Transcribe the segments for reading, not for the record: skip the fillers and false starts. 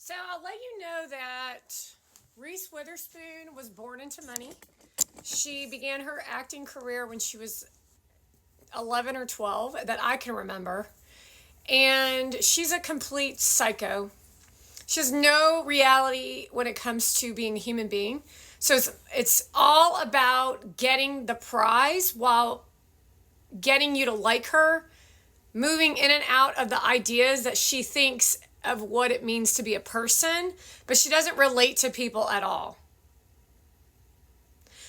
So I'll let you know that Reese Witherspoon was born into money. She began her acting career when she was 11 or 12, that I can remember. And she's a complete psycho. She has no reality when it comes to being a human being. So it's all about getting the prize while getting you to like her, moving in and out of the ideas that she thinks of what it means to be a person, but she doesn't relate to people at all.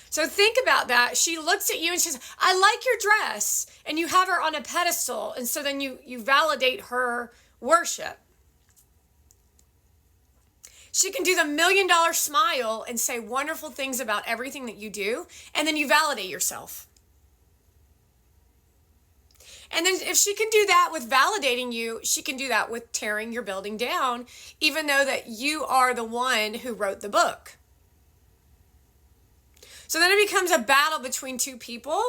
So think about that. She looks at you and she says, I like your dress. And you have her on a pedestal. And so then you validate her worship. She can do the $1 million smile and say wonderful things about everything that you do. And then you validate yourself. And then if she can do that with validating you, she can do that with tearing your building down, even though that you are the one who wrote the book. So then it becomes a battle between two people,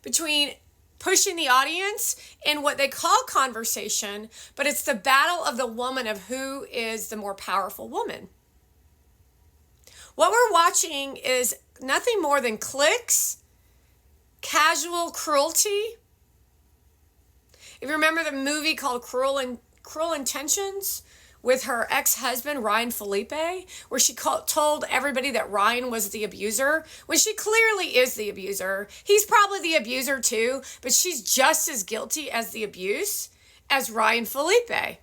between pushing the audience in what they call conversation, but it's the battle of the woman of who is the more powerful woman. What we're watching is nothing more than clicks, casual cruelty. If you remember the movie called Cruel Intentions with her ex-husband, Ryan Felipe, where she told everybody that Ryan was the abuser, when she clearly is the abuser. He's probably the abuser too, but she's just as guilty as the abuse as Ryan Felipe. They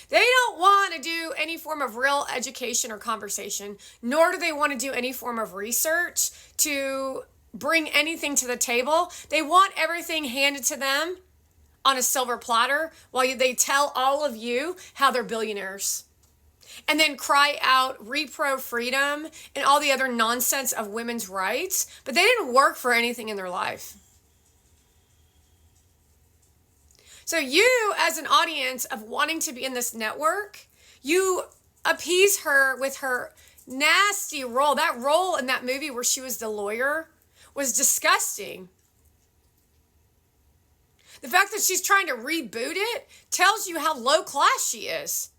don't want to do any form of real education or conversation, nor do they want to do any form of research to bring anything to the table. They want everything handed to them on a silver platter while they tell all of you how they're billionaires. And then cry out repro freedom and all the other nonsense of women's rights, but they didn't work for anything in their life. So you, as an audience of wanting to be in this network, you appease her with her nasty role. That role in that movie where she was the lawyer was disgusting. The fact that she's trying to reboot it tells you how low class she is.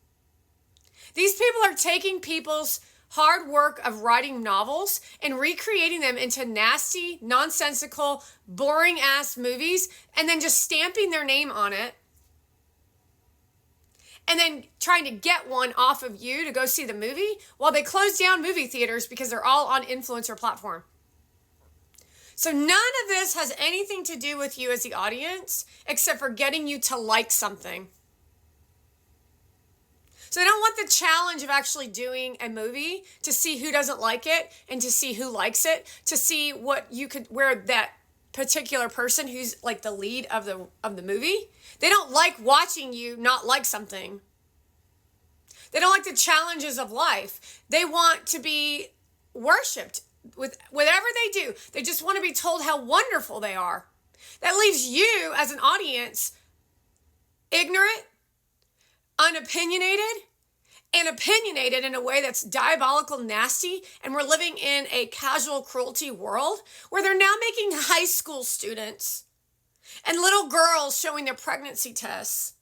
These people are taking people's hard work of writing novels and recreating them into nasty, nonsensical, boring ass movies and then just stamping their name on it and then trying to get one off of you to go see the movie while they close down movie theaters because they're all on influencer platform. So none of this has anything to do with you as the audience except for getting you to like something. So they don't want the challenge of actually doing a movie to see who doesn't like it and to see who likes it, to see what you could, where that particular person who's like the lead of the movie, they don't like watching you not like something. They don't like the challenges of life. They want to be worshipped with whatever they do. They just want to be told how wonderful they are. That leaves you as an audience ignorant, unopinionated, and opinionated in a way that's diabolical, nasty, and we're living in a casual cruelty world where they're now making high school students and little girls showing their pregnancy tests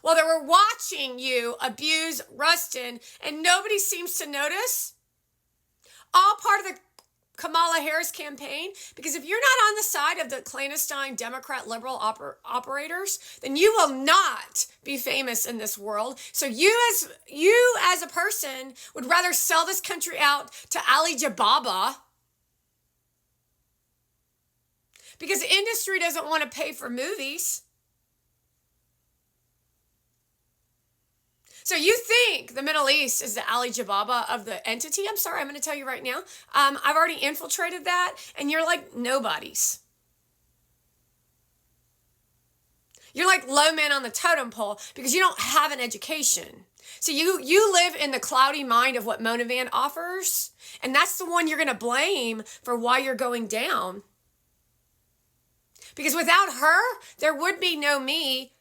while they were watching you abuse Rustin and nobody seems to notice. All part of the Kamala Harris campaign, because if you're not on the side of the clandestine Democrat liberal operators, then you will not be famous in this world. So you as a person would rather sell this country out to Ali Jababa because industry doesn't want to pay for movies. So you think the Middle East is the Ali Jababa of the entity? I'm sorry, I'm going to tell you right now. I've already infiltrated that, and you're like nobodies. You're like low men on the totem pole because you don't have an education. So you live in the cloudy mind of what Mona Van offers, and that's the one you're going to blame for why you're going down. Because without her, there would be no me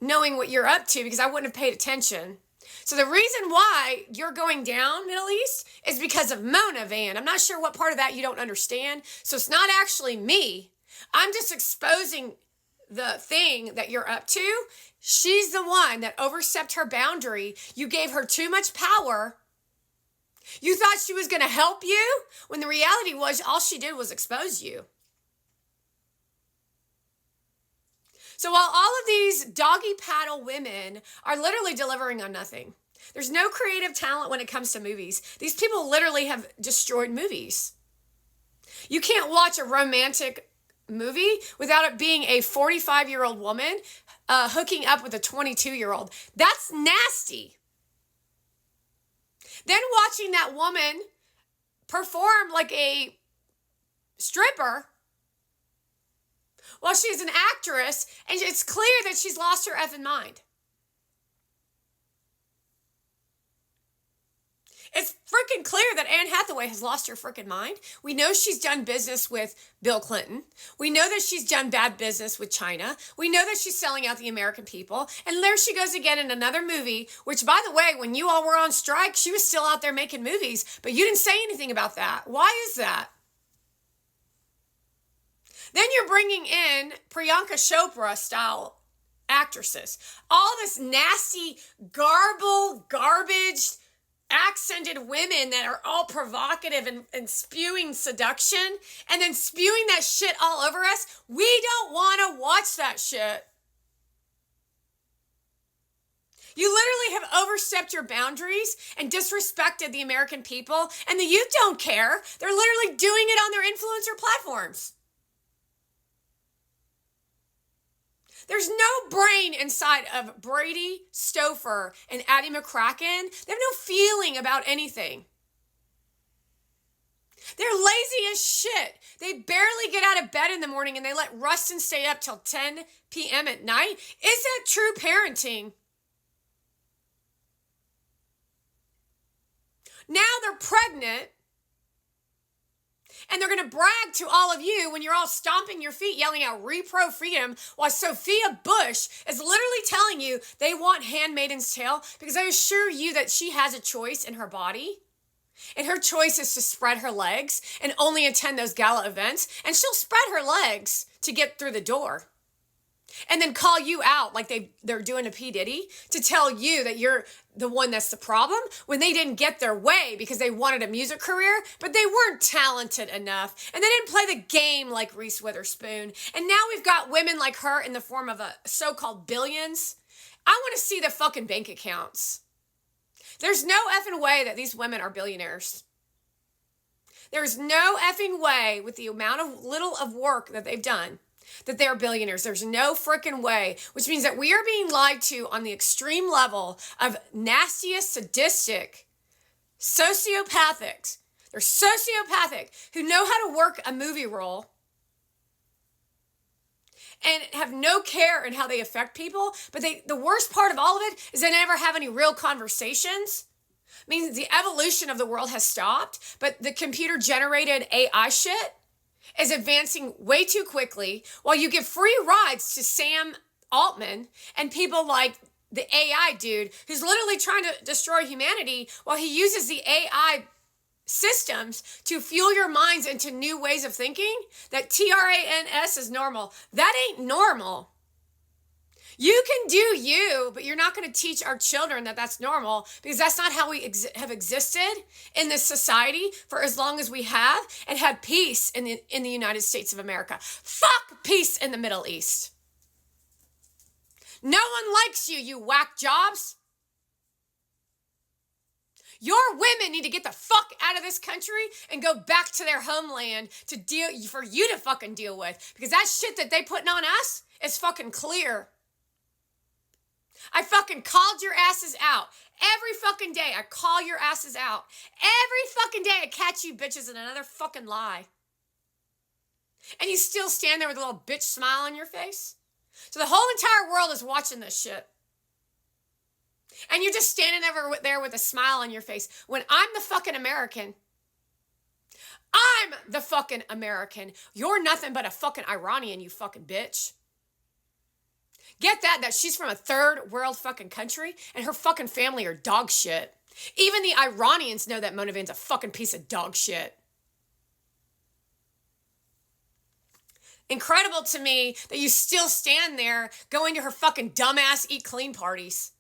knowing what you're up to because I wouldn't have paid attention. So the reason why you're going down, Middle East, is because of Mona Van. I'm not sure what part of that you don't understand. So it's not actually me. I'm just exposing the thing that you're up to She's the one that overstepped her boundary. You gave her too much power. You thought she was going to help you when the reality was all she did was expose you. So while all of these doggy paddle women are literally delivering on nothing, there's no creative talent when it comes to movies. These people literally have destroyed movies. You can't watch a romantic movie without it being a 45-year-old woman hooking up with a 22-year-old. That's nasty. Then watching that woman perform like a stripper while she's an actress, and it's clear that she's lost her effing mind. It's freaking clear that Anne Hathaway has lost her freaking mind. We know she's done business with Bill Clinton. We know that she's done bad business with China. We know that she's selling out the American people. And there she goes again in another movie, which, by the way, when you all were on strike, she was still out there making movies, but you didn't say anything about that. Why is that? Then you're bringing in Priyanka Chopra style actresses. All this nasty, garbage, accented women that are all provocative and spewing seduction and then spewing that shit all over us. We don't want to watch that shit. You literally have overstepped your boundaries and disrespected the American people, and the youth don't care. They're literally doing it on their influencer platforms. There's no brain inside of Brady Stouffer and Addie McCracken. They have no feeling about anything. They're lazy as shit. They barely get out of bed in the morning and they let Rustin stay up till 10 p.m. at night. Is that true parenting? Now they're pregnant. And they're going to brag to all of you when you're all stomping your feet, yelling out repro freedom, while Sophia Bush is literally telling you they want Handmaid's Tale, because I assure you that she has a choice in her body. And her choice is to spread her legs and only attend those gala events. And she'll spread her legs to get through the door. And then call you out like they're doing to P. Diddy to tell you that you're the one that's the problem when they didn't get their way because they wanted a music career, but they weren't talented enough. And they didn't play the game like Reese Witherspoon. And now we've got women like her in the form of a so-called billions. I want to see the fucking bank accounts. There's no effing way that these women are billionaires. There's no effing way with the amount of little of work that they've done that they're billionaires. There's no freaking way, which means that we are being lied to on the extreme level of nastiest, sadistic, sociopathics. They're sociopathic who know how to work a movie role and have no care in how they affect people. But the worst part of all of it is they never have any real conversations. It means the evolution of the world has stopped, but the computer-generated AI shit is advancing way too quickly, while you give free rides to Sam Altman and people like the AI dude who's literally trying to destroy humanity while he uses the AI systems to fuel your minds into new ways of thinking. That TRANS is normal. That ain't normal. You can do you, but you're not going to teach our children that that's normal, because that's not how we have existed in this society for as long as we have and had peace in the United States of America. Fuck peace in the Middle East. No one likes you, you whack jobs. Your women need to get the fuck out of this country and go back to their homeland for you to fucking deal with, because that shit that they putting on us is fucking clear. I fucking called your asses out. Every fucking day I call your asses out. Every fucking day I catch you bitches in another fucking lie. And you still stand there with a little bitch smile on your face? So the whole entire world is watching this shit. And you're just standing there with a smile on your face when I'm the fucking American. I'm the fucking American. You're nothing but a fucking Iranian, you fucking bitch. Get that she's from a third world fucking country and her fucking family are dog shit. Even the Iranians know that Mona Van's a fucking piece of dog shit. incredible to me that you still stand there going to her fucking dumbass eat clean parties.